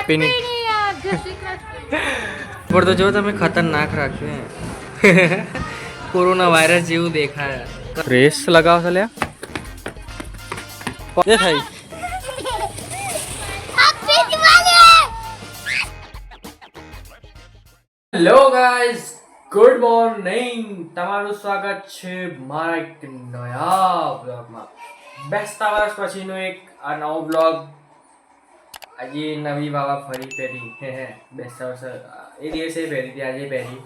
happy new પર તો જો તમે ખતરનાક રાખ્યું કોરોના વાયરસ જેવું દેખાય રેસ લગાવ છો લ્યા એ થઈ હેલો ગાઈઝ ગુડ મોર્નિંગ તમારું સ્વાગત છે મારા એક નયા બ્લોગમાં બેસતા વર્ષ પછીનો એક આ નવો બ્લોગ આજે નવી વાવા ફરી પહેરી બેસતા વર્ષ એ દિવસે પહેરી હતી આજે પહેરી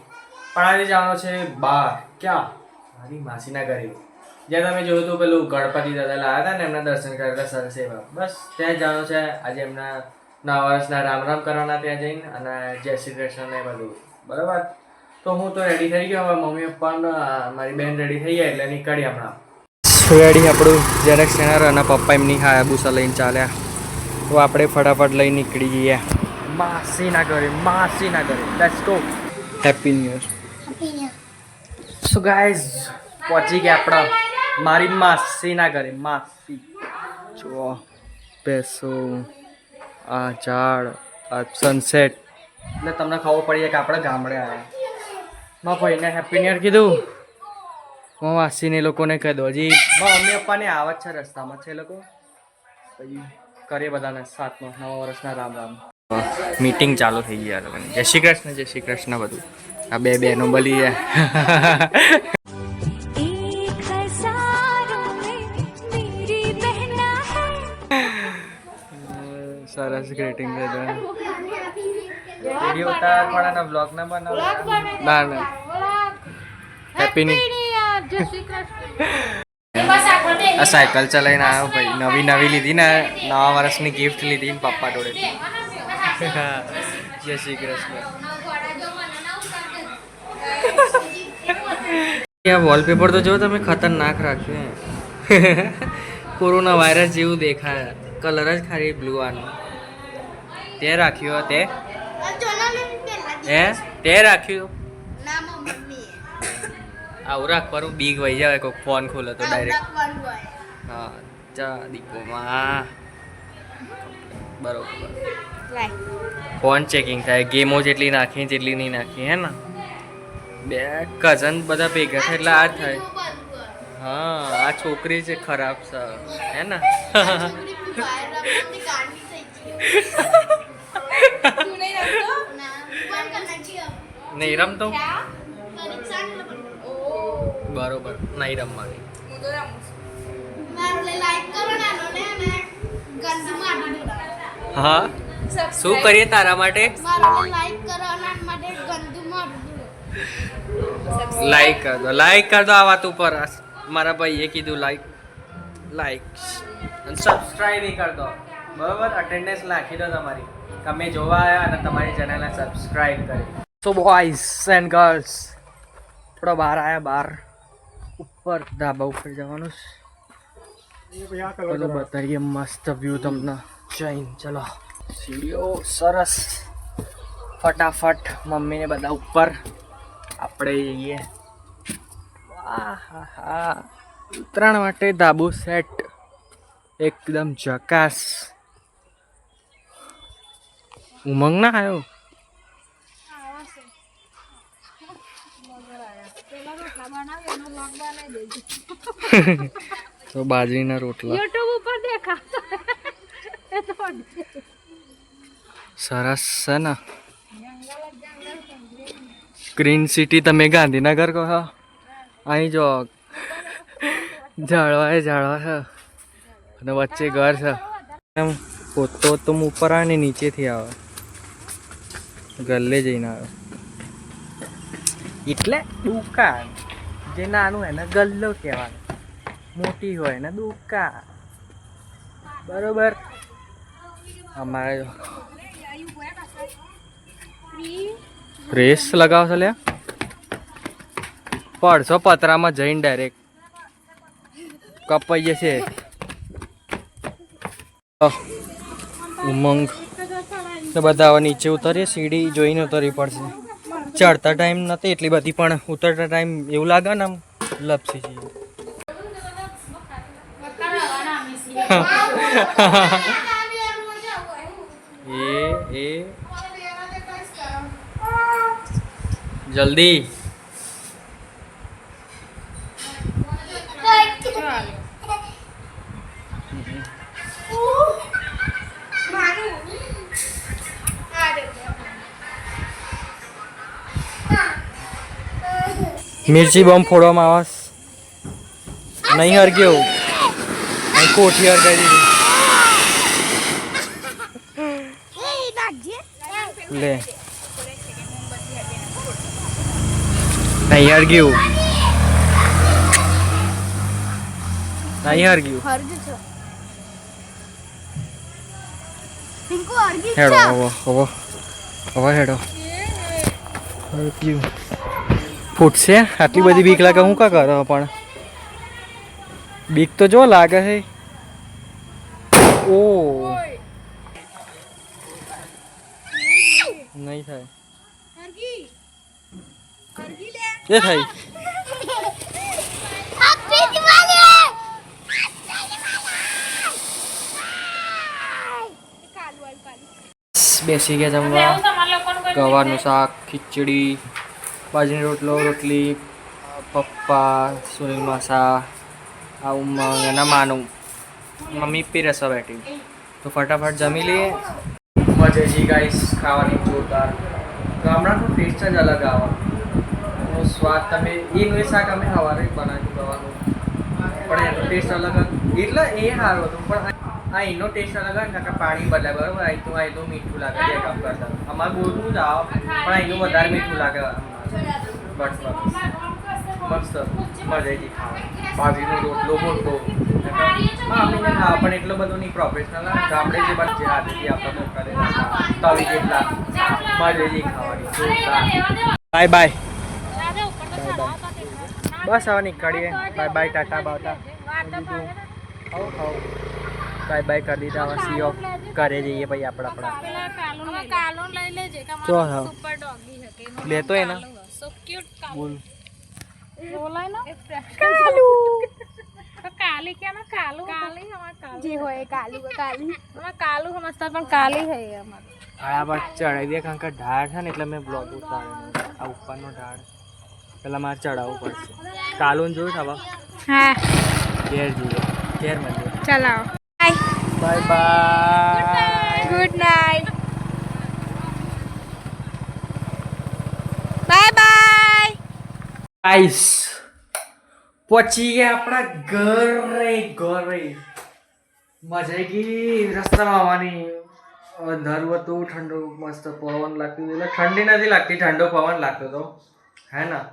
પણ આજે જવાનો છે બહાર ક્યાં મારી માસીના ઘરે જ્યાં તમે જોયું હતું પેલું ગણપતિ દાદા લાવ્યા હતા ને એમના દર્શન કરેલા સરસેવા બસ ત્યાં જવાનું છે આજે એમના નવા વર્ષના રામ રામ કરવાના ત્યાં જઈને અને જય શ્રી કૃષ્ણ ને બધું બરાબર તો હું તો રેડી થઈ ગયો હવે મમ્મી પપ્પા મારી બેન રેડી થઈ ગયા એટલે નીકળી હમણાં રેડી આપણું ઝેરેક્સ સ્કેનર અને પપ્પા એમની હાયાબુસા લઈને ચાલ્યા તો આપણે ફટાફટ લઈને નીકળી જઈએ માસીના ઘરે let's go happy new year so guys પહોંચી ગયા આપણે મારી માસીના ઘરે માસી જો બેસો આ ઝાડ આ સનસેટ એટલે તમને ખબર પડી કે આપણે ગામડે આવ્યા મારા ભાઈને હેપી ન્યુ યર કીધું હું માસીને લોકોને કહી દઉં હજી મારા મમ્મી પપ્પાને આવત છે રસ્તામાં છે એ લોકો પછી કરીએ બધાને સાતમા નવા વર્ષના રામ રામ મીટિંગ ચાલુ થઈ ગયા લોકોની જય શ્રી કૃષ્ણ બધું આ બે બહેનો બલી સરસ ગ્રીટિંગ વિડિયો ઉતાર પણ બ્લોગ ના બનાવ ના હેપી ન્યુ યર જય શ્રી કૃષ્ણ આ સાયકલ ચલાવીને આવ્યો ભાઈ નવી લીધી ને નવા વર્ષની ગિફ્ટ લીધી ને પપ્પા જોડે જય શ્રી કૃષ્ણ વોલપેપર તો જો તમે ખતરનાક રાખ્યું કોરોના વાયરસ જેવું દેખાય કલર જ ખાલી બ્લુ આનો તે રાખ્યો તે રાખ્યું આવું રાખવાનું બીક વહી જાય કોઈ ફોન ખોલે તો ડાયરેક્ટ હા ચા દીપોમાં બરોબર ફોન ચેકિંગ થાય ગેમો જેટલી નાખી જેટલી નહીં નાખી હે ને બે કઝન બધા ભેગા થાય એટલે આ જ થાય હા આ છોકરી છે ખરાબ છે હે ને નહીં રમતો બરોબર નહીં રમવાની હા શું કરીએ તારા માટે લાઈક કર દો આ વાત ઉપર મારા ભાઈએ કીધું લાઈક અને સબસ્ક્રાઇબ કર દો બરોબર અટેન્ડન્સ નાખી દો તમારી તમે જોવા આવ્યા અને તમારી ચેનલને સબસ્ક્રાઇબ કરી સો બોયઝ એન્ડ ગર્લ્સ થોડા બહાર આવ્યા બહાર ઉપર ધાબા ઉપર જવાનું બધું બતાવીએ મસ્ત વ્યૂ તમને જઈને ચલો સીડીઓ સરસ ફટાફટ મમ્મીને બધા ઉપર આપણે જઈએ હા ઉત્તરાયણ માટે ધાબુ સેટ એકદમ જકાસ ઉમંગ ના આવ્યો તો બાજરીના રોટલા YouTube ઉપર દેખા સરસ છે ને ગ્રીન સિટી તમે ગાંધીનગર કહો અહીં જો ઝાડવા છે અને વચ્ચે ઘર છે એમ પોતો તો ઉપર આવે ને નીચેથી આવે ગલ્લે જઈને આવે એટલે દુકાન જે નાનું હોય ને ગલ્લો કહેવાનું મોટી હોય ને દુકાન બરોબર અમારે પ્રેસ લગાવશો લ્યા પડશો પતરામાં જઈને ડાયરેક્ટ કપાઈ જશે ઉમંગ તો બધા હવે નીચે ઉતરીએ સીડી જોઈને ઉતરવી પડશે ચડતા ટાઈમ નથી એટલી બધી પણ ઉતરતા ટાઈમ એવું લાગે ને આમ લપસી જઈએ એ એ જલ્દી મિર્ચી બોમ્બ ફોડવામાં આવે નહીં હરગ્યો અહીં કોઠી હરગાઈ દીધી લે નહીં હરગ્યું નહીં હરગ્યું હેડો હવે હેડો હરગ્યું ફૂટશે આટલી બધી બીક લાગે હું કા કરો પણ બીક તો જો લાગે છે ઓ નહીં થાય એ થાય બેસી ગયા જમવા ગવારનું શાક ખીચડી બાજરીનો રોટલો રોટલી પપ્પા સુનિલ માસા આવું ના માનું મમ્મી પીરસવા બેઠી તો ફટાફટ જમી લઈએ મજેજી ગાઈસ ખાવાની જોરદાર ગામડાનો ટેસ્ટ જ અલગ આવે એનો સ્વાદ તમે એનું એ શાક અમે સવારે બનાવ્યું ગવાનું પણ એનો ટેસ્ટ અલગ એટલે એ સારું હતું પણ આ એનો ટેસ્ટ અલગ હોય કે પાણી બદલાય બરાબર અહીં તો મીઠું લાગે બે કામ કરતા અમારે બોલવું જ આવે પણ અહીંનું વધારે મીઠું લાગે મસ્ત મજા આવી ખાવા બાજરીનો રોટલો મોટો હા આપણે ખાવા પણ એટલો બધો નહીં પ્રોફેશનલ ગામડે જે બધી હાથેથી આપણે કરેલા તવી જેટલા મજા આવી ખાવાની બાય બાય બસ હવે નીકળીએ બાય બાય ટાટા બાટા ખાઓ ખાઓ બાય બાય કરી દીધા હવે સી ઓફ ઘરે જઈએ ભાઈ આપણા ચો હા લેતો એના બોલ બોલાય ના કાલુ તો કાલી કે ના કાલુ કાલી હમાર કાલુ જે હોય કાલુ કાલી હમાર કાલુ સમજતા પણ કાલી હે અમાર આ બાદ ચડાવી દે કારણ કે ઢાળ છે ને એટલે મેં બ્લોગ ઉતાર્યો આ ઉપરનો ઢાળ પેલા મારે ચડાવવું પડશે કાલુન જોયું હવે હા ઘેર જઈએ ઘેર મળીએ ચલાવો bye bye good night bye bye guys પહોંચી ગયા આપણા ઘરે મજા આવી ગઈ રસ્તામાં આવવાની અંધારું હતું ઠંડુ મસ્ત પવન લાગતું એટલે ઠંડી નથી લાગતી ઠંડો પવન લાગતો હતો હે ને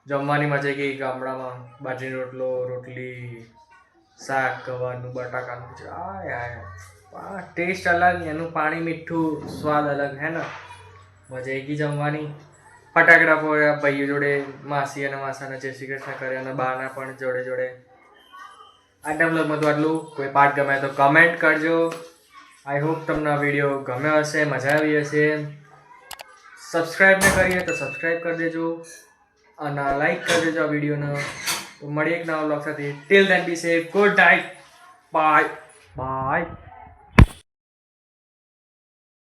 જમવાની મજા આવી ગઈ ગામડામાં બાજરીનો રોટલો રોટલી શાક ગવાનું બટાકાનું આ ટેસ્ટ અલગ એનું પાણી મીઠું સ્વાદ અલગ હે ને મજા આવી ગઈ જમવાની ફટાકડા ફોડ્યા ભાઈઓ જોડે માસી અને માસાને જય શ્રી કૃષ્ણ કર્યા અને બાના પણ જોડે જોડે આજના બ્લોગમાં તો આટલું કોઈ પાર્ટ ગમે તો કમેન્ટ કરજો આઈ હોપ તમને આ વિડીયો ગમ્યો હશે મજા આવી હશે સબસ્ક્રાઈબ ન કરીએ તો સબસ્ક્રાઈબ કરી દેજો અને લાઈક કરી દેજો આ વિડીયોને તો મળીએ એક નવા બ્લોગ સાથે till then be safe good night bye by